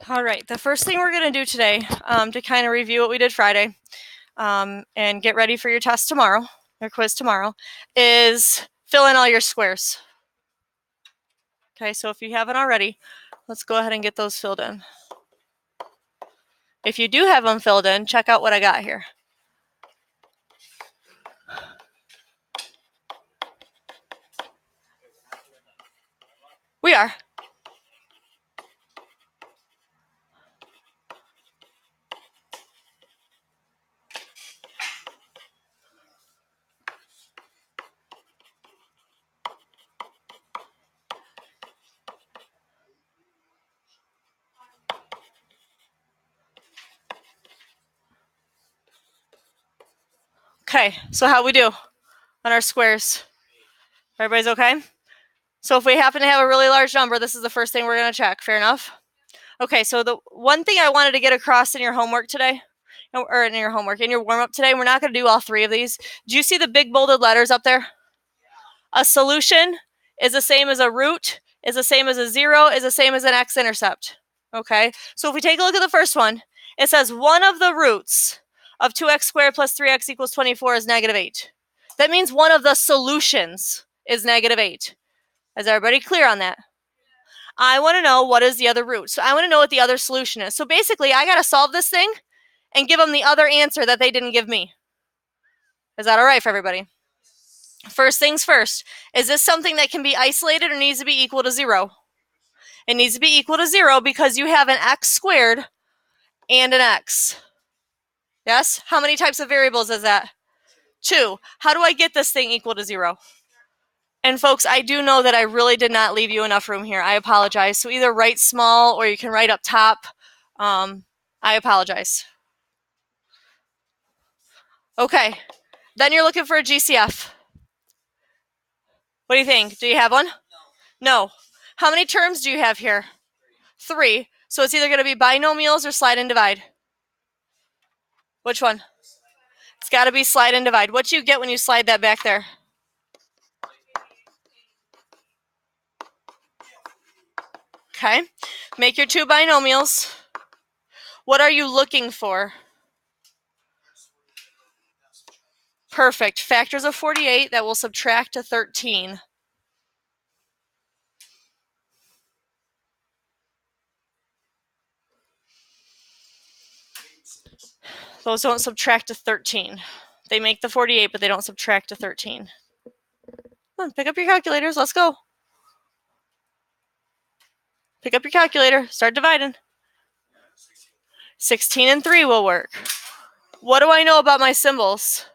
All right, the first thing we're going to do today to kind of review what we did Friday and get ready for your test tomorrow, your quiz tomorrow, is fill in all your squares. Okay, so if you haven't already, let's go ahead and get those filled in. If you do have them filled in, check out what I got here. We are. Okay, so how we do on our squares? Everybody's okay? So if we happen to have a really large number, this is the first thing we're going to check. Fair enough? Okay, so the one thing I wanted to get across in your homework today, or in your warm-up today, we're not going to do all three of these. Do you see the big bolded letters up there? A solution is the same as a root, is the same as a zero, is the same as an x-intercept. Okay, so if we take a look at the first one, it says one of the roots of 2x squared plus 3x equals 24 is -8. That means one of the solutions is -8. Is everybody clear on that? I want to know what is the other root. So I want to know what the other solution is. So basically, I got to solve this thing and give them the other answer that they didn't give me. Is that all right for everybody? First things first, is this something that can be isolated or needs to be equal to 0? It needs to be equal to 0 because you have an x squared and an x. Yes? How many types of variables is that? 2. How do I get this thing equal to 0? And folks, I do know that I really did not leave you enough room here. I apologize. So either write small or you can write up top. I apologize. Okay, then you're looking for a GCF. What do you think? Do you have one? No. How many terms do you have here? 3. So it's either going to be binomials or slide and divide. Which one? It's got to be slide and divide. What do you get when you slide that back there? Okay. Make your 2 binomials. What are you looking for? Perfect. Factors of 48 that will subtract to 13. Those don't subtract to 13. They make the 48, but they don't subtract to 13. Come on, pick up your calculators. Let's go. Pick up your calculator. Start dividing. 16 and 3 will work. What do I know about my symbols?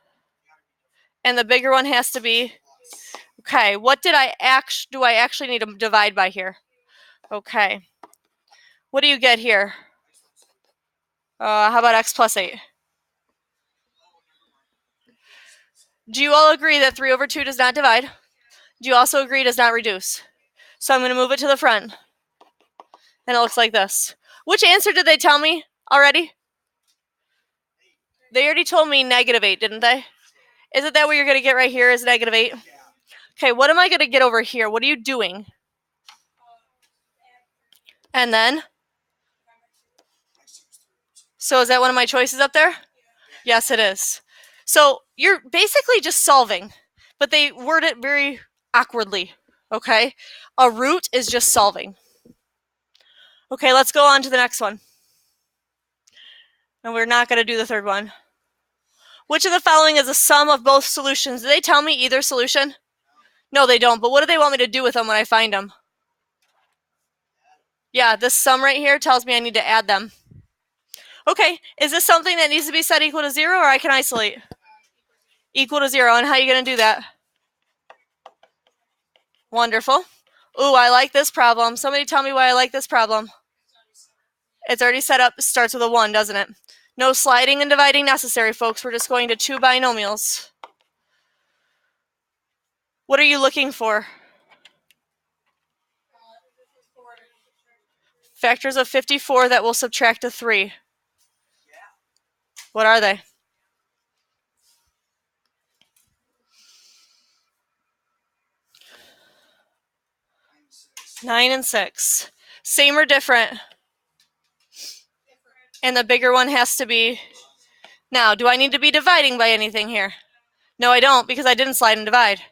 And the bigger one has to be... Okay, what do I actually need to divide by here? Okay. What do you get here? How about x plus 8? Do you all agree that 3 over 2 does not divide? Do you also agree it does not reduce? So I'm going to move it to the front. And it looks like this. Which answer did they tell me already? They already told me -8, didn't they? Isn't that what you're going to get right here is -8? Okay, what am I going to get over here? What are you doing? And then? So is that one of my choices up there? Yes, it is. So you're basically just solving, but they word it very awkwardly, okay? A root is just solving. Okay, let's go on to the next one. And we're not going to do the third one. Which of the following is a sum of both solutions? Do they tell me either solution? No, they don't. But what do they want me to do with them when I find them? Yeah, this sum right here tells me I need to add them. Okay, is this something that needs to be set equal to 0 or I can isolate? Equal to 0. And how are you going to do that? Wonderful. Ooh, I like this problem. Somebody tell me why I like this problem. It's already set up. It starts with a 1, doesn't it? No sliding and dividing necessary, folks. We're just going to 2 binomials. What are you looking for? Factors of 54 that will subtract to 3. What are they? 9 and 6. Same or different? And the bigger one has to be... Now, do I need to be dividing by anything here? No, I don't, because I didn't slide and divide.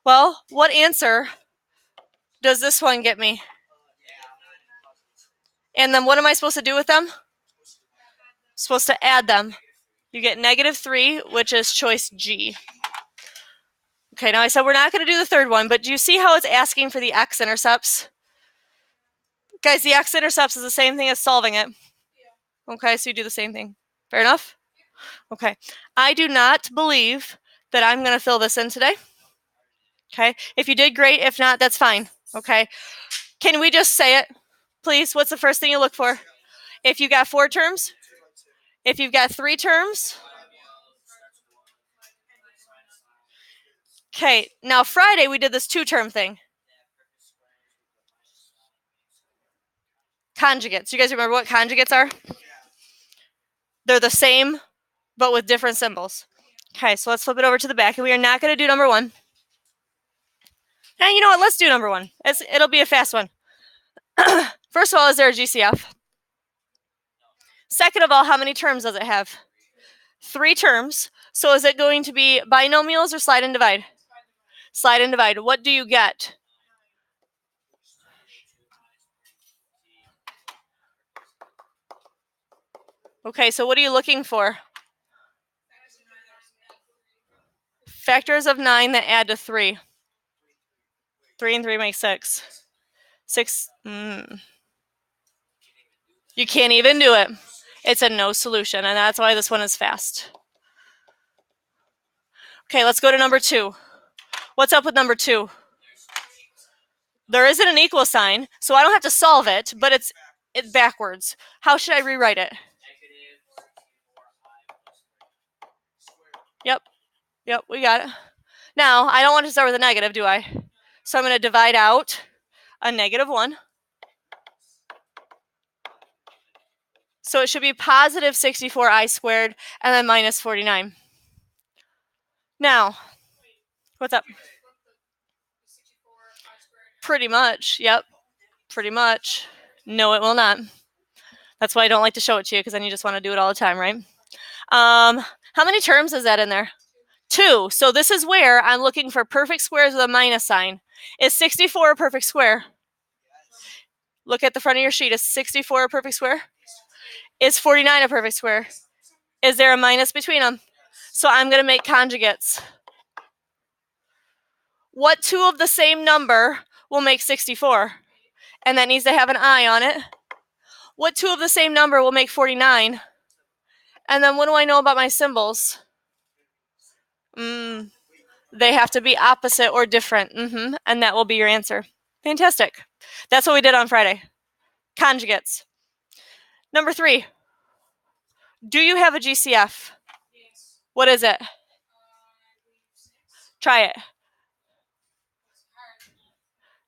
Well, what answer does this one get me? And then what am I supposed to do with them? Supposed to add them. You get -3, which is choice G. Okay, now I said we're not going to do the third one, but do you see how it's asking for the x-intercepts? Guys, the x-intercepts is the same thing as solving it. Okay, so you do the same thing. Fair enough? Okay. I do not believe that I'm going to fill this in today. Okay. If you did, great. If not, that's fine. Okay. Can we just say it, please? What's the first thing you look for? If you got 4 terms, if you've got 3 terms. Okay. Now, Friday, we did this 2-term thing. Conjugates. You guys remember what conjugates are? They're the same, but with different symbols. Okay, so let's flip it over to the back. And we are not going to do number 1. And you know what? Let's do number 1. It'll be a fast one. First of all, is there a GCF? Second of all, how many terms does it have? 3 terms. So is it going to be binomials or slide and divide? Slide and divide. What do you get? Okay, so what are you looking for? Factors of 9 that add to 3. 3 and 3 make 6. 6. You can't even do it. It's a no solution, and that's why this one is fast. Okay, let's go to number 2. What's up with number 2? There isn't an equal sign, so I don't have to solve it, but it's backwards. How should I rewrite it? Yep, we got it. Now, I don't want to start with a negative, do I? So I'm going to divide out a -1. So it should be positive 64i squared and then minus 49. Now, what's up? Pretty much, yep. Pretty much. No, it will not. That's why I don't like to show it to you, because then you just want to do it all the time, right? How many terms is that in there? 2. So this is where I'm looking for perfect squares with a minus sign. Is 64 a perfect square? Look at the front of your sheet. Is 64 a perfect square? Is 49 a perfect square? Is there a minus between them? So I'm going to make conjugates. What 2 of the same number will make 64? And that needs to have an I on it. What 2 of the same number will make 49? And then what do I know about my symbols? They have to be opposite or different. And that will be your answer. Fantastic. That's what we did on Friday. Conjugates. Number 3. Do you have a GCF? What is it? Try it.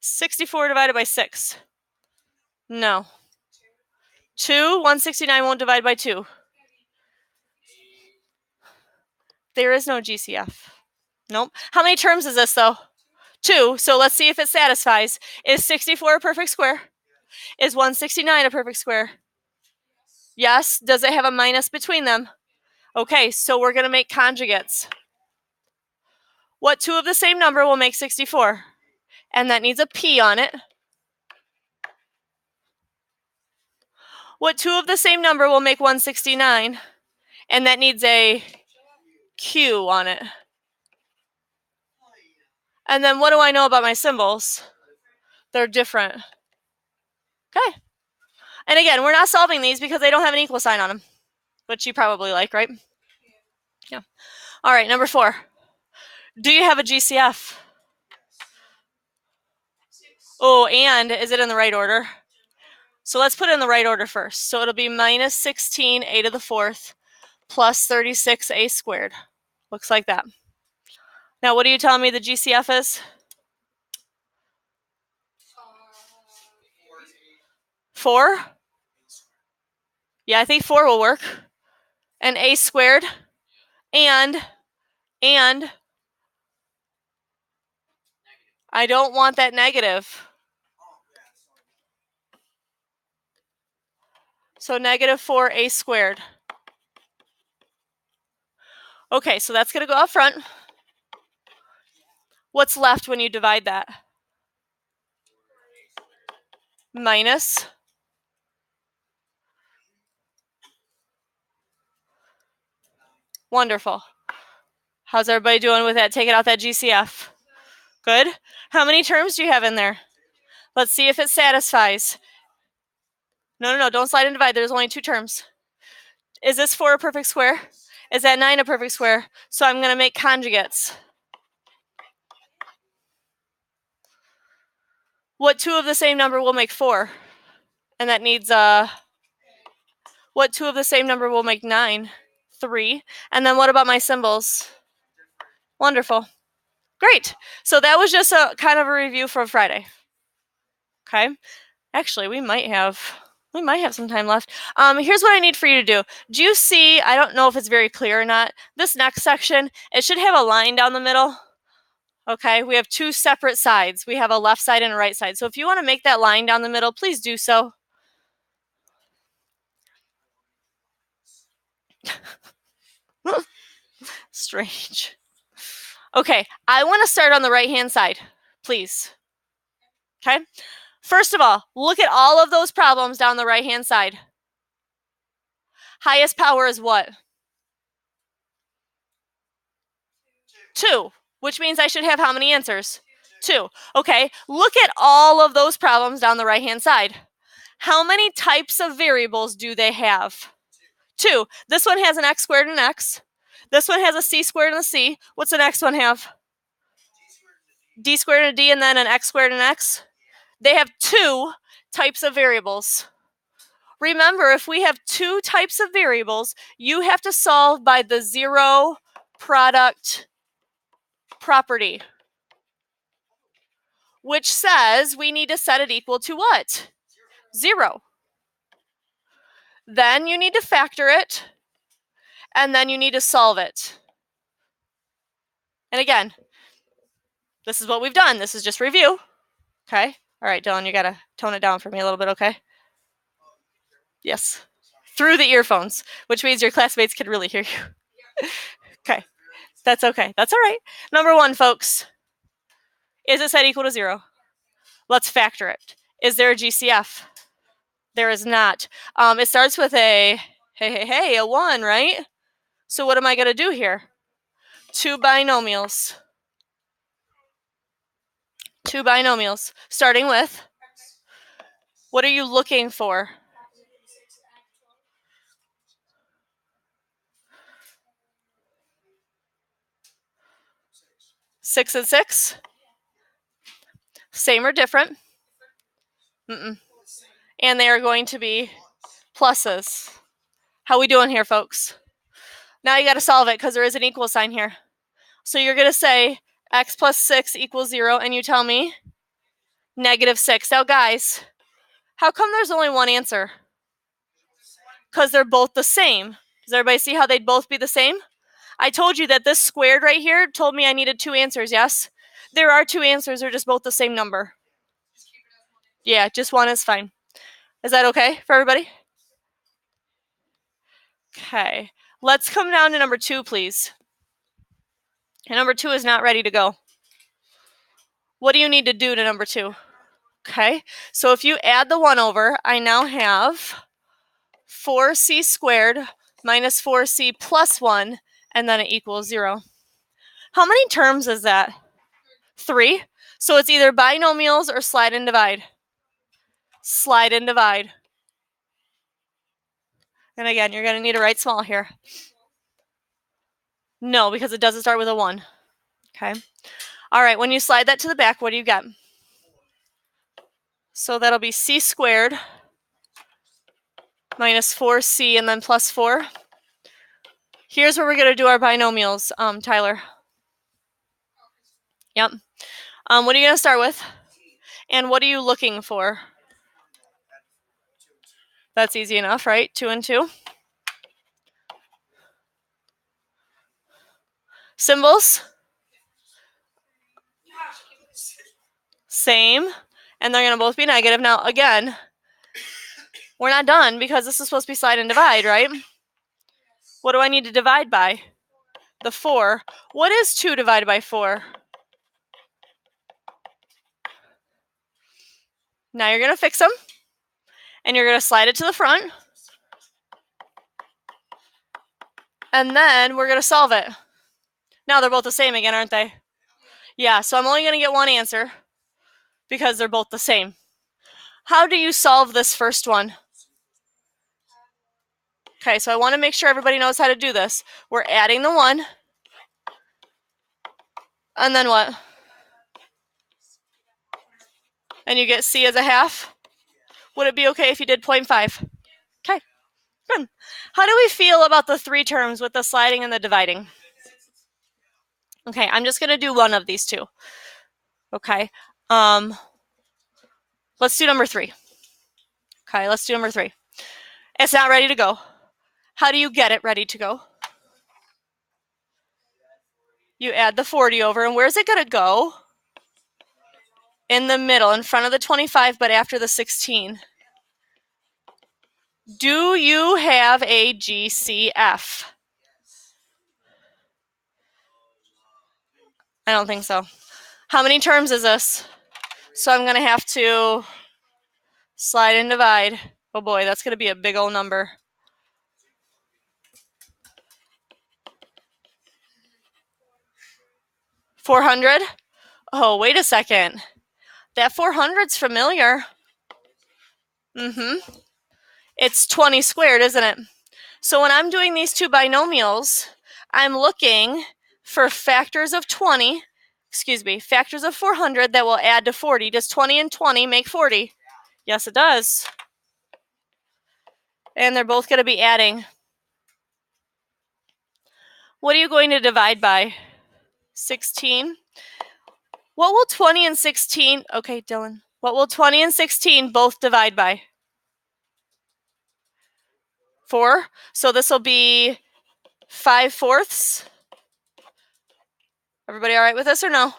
64 divided by 6. No. 169 won't divide by 2. There is no GCF. Nope. How many terms is this, though? 2. So let's see if it satisfies. Is 64 a perfect square? Is 169 a perfect square? Yes. Does it have a minus between them? Okay, so we're going to make conjugates. What 2 of the same number will make 64? And that needs a P on it. What 2 of the same number will make 169? And that needs a Q on it. And then what do I know about my symbols? They're different. Okay. And again, we're not solving these because they don't have an equal sign on them, which you probably like, right? Yeah. All right, number 4. Do you have a GCF? Oh, and is it in the right order? So let's put it in the right order first. So it'll be minus 16 a to the 4th plus 36 a squared. Looks like that. Now, what are you telling me the GCF is? 4? Yeah, I think 4 will work. And a squared. And I don't want that negative. So negative 4a squared. Okay, so that's going to go up front. What's left when you divide that? Minus. Wonderful. How's everybody doing with that? Taking out that GCF. Good. How many terms do you have in there? Let's see if it satisfies. No, don't slide and divide. There's only 2 terms. Is this 4 a perfect square? Is that 9 a perfect square? So I'm going to make conjugates. What 2 of the same number will make 4? And that needs, what 2 of the same number will make 9? 3. And then what about my symbols? Wonderful. Great. So that was just a kind of a review for Friday. Okay. Actually, we might have some time left. Here's what I need for you to do. Do you see, I don't know if it's very clear or not, this next section, it should have a line down the middle. Okay, we have 2 separate sides. We have a left side and a right side. So if you want to make that line down the middle, please do so. Strange. Okay, I want to start on the right-hand side, please. Okay, first of all, look at all of those problems down the right-hand side. Highest power is what? 2, which means I should have how many answers? 2. Okay, look at all of those problems down the right-hand side. How many types of variables do they have? 2. This one has an x squared and an x. This one has a c squared and a c. What's the next one have? D squared and a d, and then an x squared and an x. They have 2 types of variables. Remember, if we have 2 types of variables, you have to solve by the zero product property, which says we need to set it equal to what? 0. Then you need to factor it, and then you need to solve it. And again, this is what we've done. This is just review. Okay? All right, Dylan, you got to tone it down for me a little bit, okay? Yes. Through the earphones, which means your classmates can really hear you. Okay. That's okay. That's all right. Number 1, folks. Is it set equal to 0? Let's factor it. Is there a GCF? There is not. It starts with a, a 1, right? So what am I going to do here? 2 binomials. 2 binomials. Starting with, what are you looking for? Six and 6? Same or different? And they are going to be pluses. How we doing here, folks? Now you got to solve it because there is an equal sign here. So you're going to say x plus 6 equals 0, and you tell me negative 6. Now, guys, how come there's only one answer? Because they're both the same. Does everybody see how they'd both be the same? I told you that this squared right here told me I needed 2 answers, yes? There are 2 answers. They're just both the same number. Yeah, just one is fine. Is that okay for everybody? Okay. Let's come down to number 2, please. And number 2 is not ready to go. What do you need to do to number 2? Okay. So if you add the 1 over, I now have 4c squared minus 4c plus 1, and then it equals 0. How many terms is that? 3. So it's either binomials or slide and divide. Slide and divide. And again, you're going to need to write small here. No, because it doesn't start with a 1. Okay. All right, when you slide that to the back, what do you get? So that'll be c squared minus 4c and then plus 4. Here's where we're going to do our binomials, Tyler. Yep. What are you going to start with? And what are you looking for? That's easy enough, right? 2 and 2. Symbols? Same. And they're going to both be negative. Now, again, We're not done because this is supposed to be slide and divide, right? What do I need to divide by? The 4. What is 2 divided by 4? Now you're going to fix them. And you're going to slide it to the front. And then we're going to solve it. Now they're both the same again, aren't they? Yeah, so I'm only going to get one answer because they're both the same. How do you solve this first one? Okay, so I want to make sure everybody knows how to do this. We're adding the 1. And then what? And you get C as a half? Would it be okay if you did 0.5? Okay, good. How do we feel about the 3 terms with the sliding and the dividing? Okay, I'm just going to do one of these two. Okay, let's do number 3. Okay, let's do number 3. It's not ready to go. How do you get it ready to go? You add the 40 over, and where's it going to go? In the middle, in front of the 25, but after the 16. Do you have a GCF? I don't think so. How many terms is this? So I'm going to have to slide and divide. Oh boy, that's going to be a big old number. 400? Oh, wait a second. That 400's familiar. It's 20 squared, isn't it? So when I'm doing these two binomials, I'm looking for factors of 20, factors of 400 that will add to 40. Does 20 and 20 make 40? Yes, it does. And they're both going to be adding. What are you going to divide by? 16. What will 20 and 16, okay, Dylan. What will 20 and 16 both divide by? 4. So this will be 5/4. Everybody all right with this or no?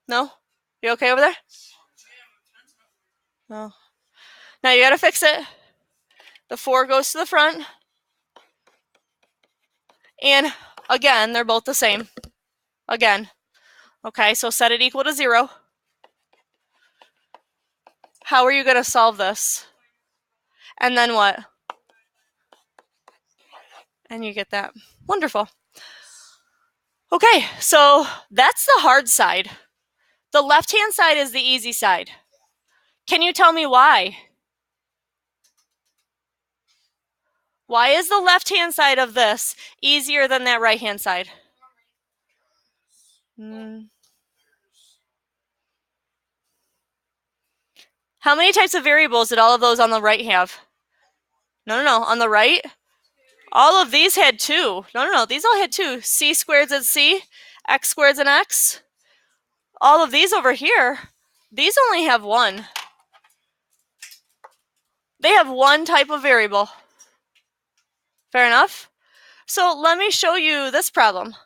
No? You okay over there? No. Now you got to fix it. The 4 goes to the front. And again, they're both the same. Again. Okay, so set it equal to 0. How are you going to solve this? And then what? And you get that. Wonderful. Okay, so that's the hard side. The left-hand side is the easy side. Can you tell me why? Why is the left-hand side of this easier than that right-hand side? How many types of variables did all of those on the right have? No. On the right? All of these had 2. No. These all had 2. C squareds and C, X squareds and X. All of these over here, these only have 1. They have 1 type of variable. Fair enough? So let me show you this problem.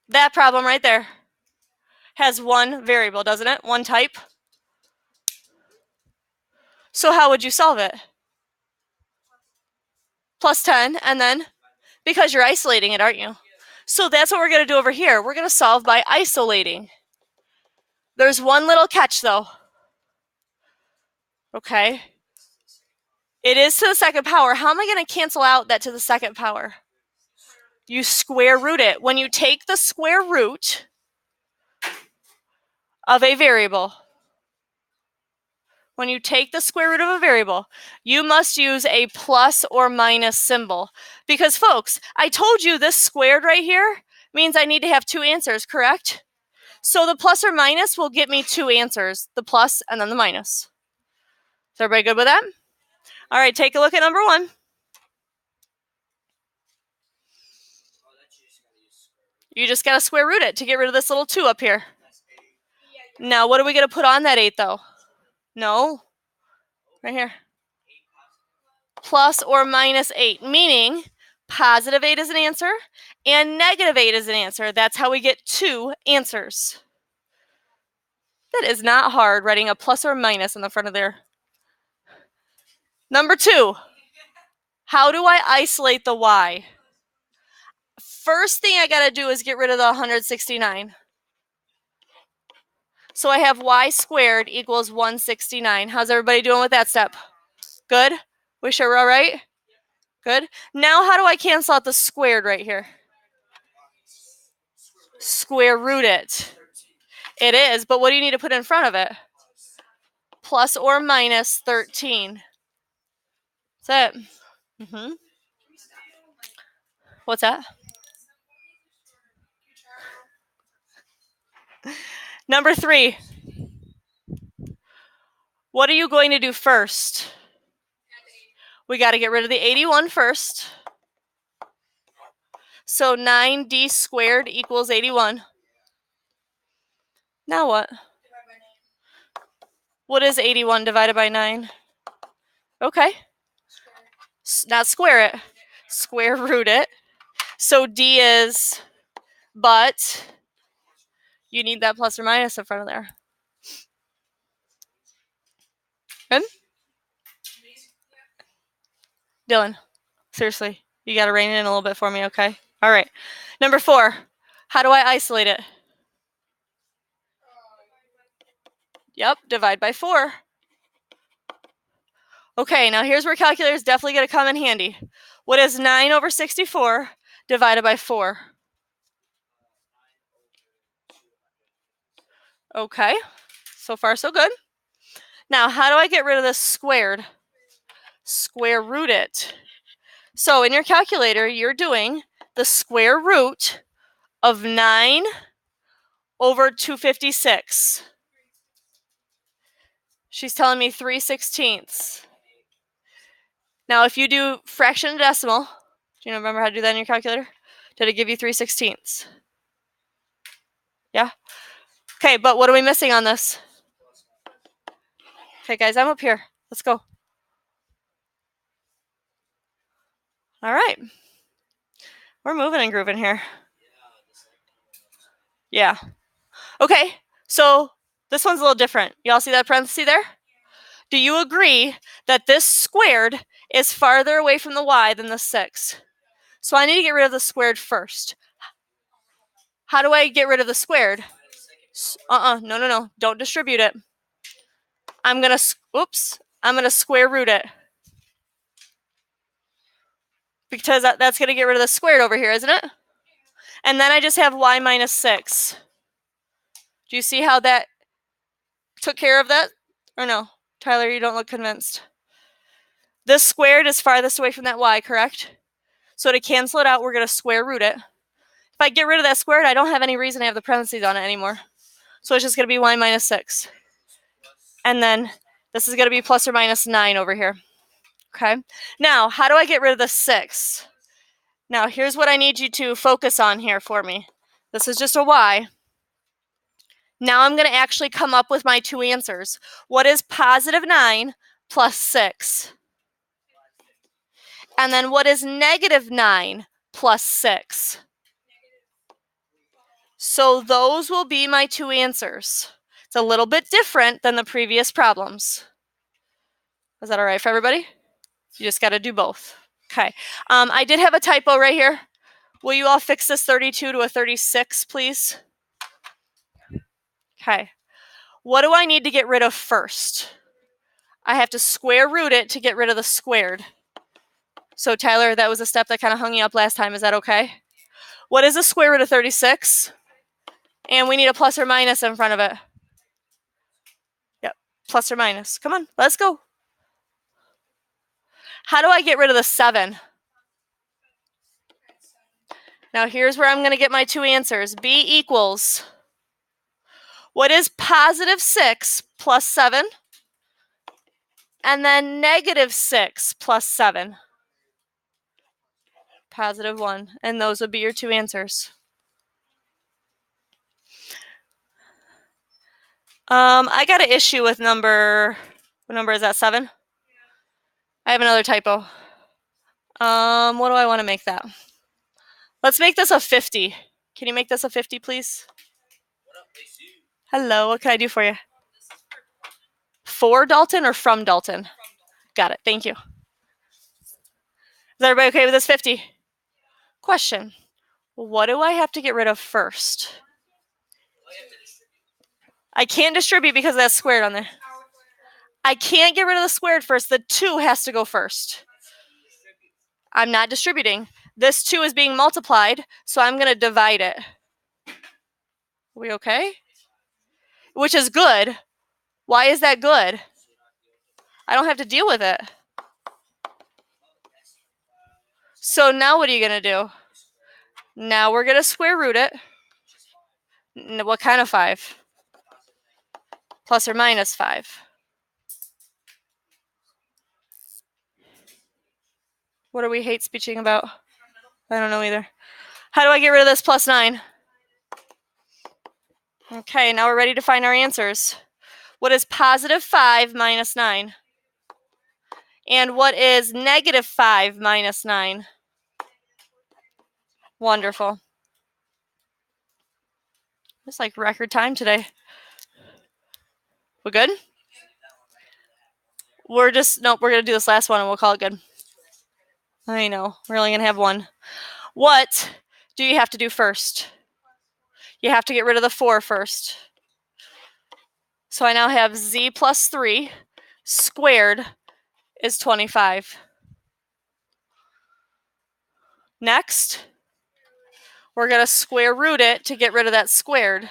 That problem right there has 1 variable, doesn't it? 1 type. So how would you solve it? Plus 10, and then, because you're isolating it, aren't you? So that's what we're going to do over here. We're going to solve by isolating. There's one little catch, though. Okay. It is to the second power. How am I going to cancel out that to the second power? You square root it. When you take the square root of a variable, you must use a plus or minus symbol. Because, folks, I told you this squared right here means I need to have 2 answers, correct? So the plus or minus will get me 2 answers, the plus and then the minus. Is everybody good with that? All right, take a look at number 1. You just got to square root it to get rid of this little 2 up here. Now, what are we going to put on that 8, though? No. Right here. Plus or minus 8, meaning positive 8 is an answer, and negative 8 is an answer. That's how we get 2 answers. That is not hard, writing a plus or minus in the front of there. Number 2, how do I isolate the y? First thing I got to do is get rid of the 169. So I have y squared equals 169. How's everybody doing with that step? Good? We sure we're all right? Good. Now how do I cancel out the squared right here? Square root it. It is, but what do you need to put in front of it? Plus or minus 13. That's it. What's that? Number 3. What are you going to do first? We got to get rid of the 81 first. So 9d squared equals 81. Now what? What is 81 divided by 9? Okay. Not square it. Square root it. So d is, but you need that plus or minus in front of there. Good? Dylan, seriously, you got to rein it in a little bit for me, okay? All right. Number 4, how do I isolate it? Yep, divide by 4. Okay, now here's where calculator is definitely going to come in handy. What is 9 over 64 divided by 4? Okay, so far so good. Now, how do I get rid of this squared? Square root it. So in your calculator, you're doing the square root of 9 over 256. She's telling me 3/16. Now, if you do fraction and decimal, do you remember how to do that in your calculator? Did it give you 3/16? Yeah? Okay, but what are we missing on this? Okay, guys, I'm up here. Let's go. All right. We're moving and grooving here. Yeah. Okay, so this one's a little different. Y'all see that parenthesis there? Do you agree that this squared is farther away from the y than the 6? So I need to get rid of the squared first. How do I get rid of the squared? No. Don't distribute it. I'm going to square root it. Because that's going to get rid of the squared over here, isn't it? And then I just have y minus 6. Do you see how that took care of that? Or no? Tyler, you don't look convinced. This squared is farthest away from that y, correct? So to cancel it out, we're going to square root it. If I get rid of that squared, I don't have any reason to have the parentheses on it anymore. So it's just going to be y minus 6. And then this is going to be plus or minus 9 over here. Okay. Now, how do I get rid of the 6? Now, here's what I need you to focus on here for me. This is just a y. Now I'm going to actually come up with my 2 answers. What is positive 9 plus 6? And then what is negative 9 plus 6? So those will be my 2 answers. It's a little bit different than the previous problems. Is that all right for everybody? You just got to do both. Okay. I did have a typo right here. Will you all fix this 32 to a 36, please? Okay. What do I need to get rid of first? I have to square root it to get rid of the squared. So Tyler, that was a step that kind of hung you up last time. Is that okay? What is the square root of 36? And we need a plus or minus in front of it. Yep, plus or minus. Come on, let's go. How do I get rid of the 7? Now here's where I'm going to get my 2 answers. B equals, what is positive 6 plus 7? And then negative 6 plus 7. Positive 1. And those would be your 2 answers. I got an issue with number, what number is that, 7? I have another typo. What do I want to make that? Let's make this a 50. Can you make this a 50, please? Hello, what can I do for you? For Dalton or from Dalton? Got it, thank you. Is everybody okay with this 50? Question. What do I have to get rid of first? I can't distribute because that's squared on there. I can't get rid of the squared first. The 2 has to go first. I'm not distributing. This 2 is being multiplied, so I'm going to divide it. Are we okay? Which is good. Why is that good? I don't have to deal with it. So now what are you going to do? Now we're going to square root it. What kind of 5? Plus or minus 5. What do we hate speeching about? I don't know either. How do I get rid of this plus 9? Okay, now we're ready to find our answers. What is positive 5 minus 9? And what is negative 5 minus 9? Wonderful. It's like record time today. We good? We're going to do this last one and we'll call it good. I know, we're only going to have one. What do you have to do first? You have to get rid of the 4 first. So I now have z plus 3 squared is 25. Next, we're going to square root it to get rid of that squared.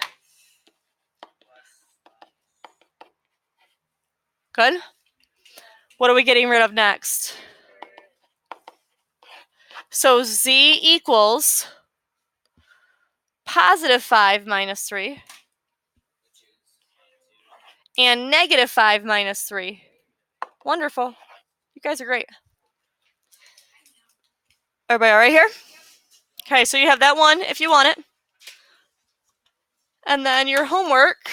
Good? What are we getting rid of next? So z equals positive 5 minus 3 and negative 5 minus 3. Wonderful. You guys are great. Everybody all right here? Okay, so you have that one if you want it. And then your homework.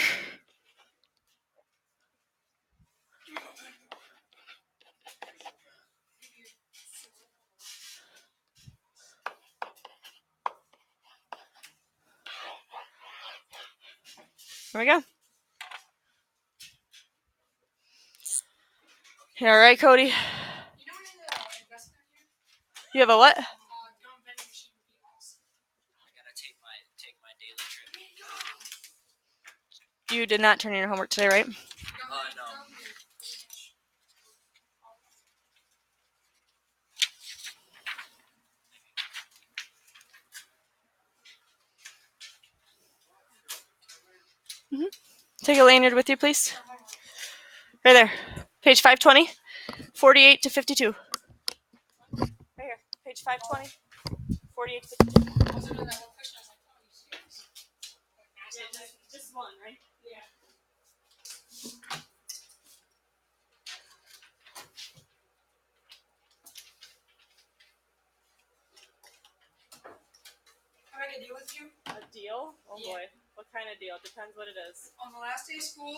Here we go. You all right, Cody? You have a what? You did not turn in your homework today, right? No. Take a lanyard with you, please. Right there. Page 520, 48 to 52. Right here. Page 520, 48 to 52. Just one, right? Yeah. Can I make a deal with you? A deal? Oh Yeah. boy. What kind of deal? Depends what it is. On the last day of school,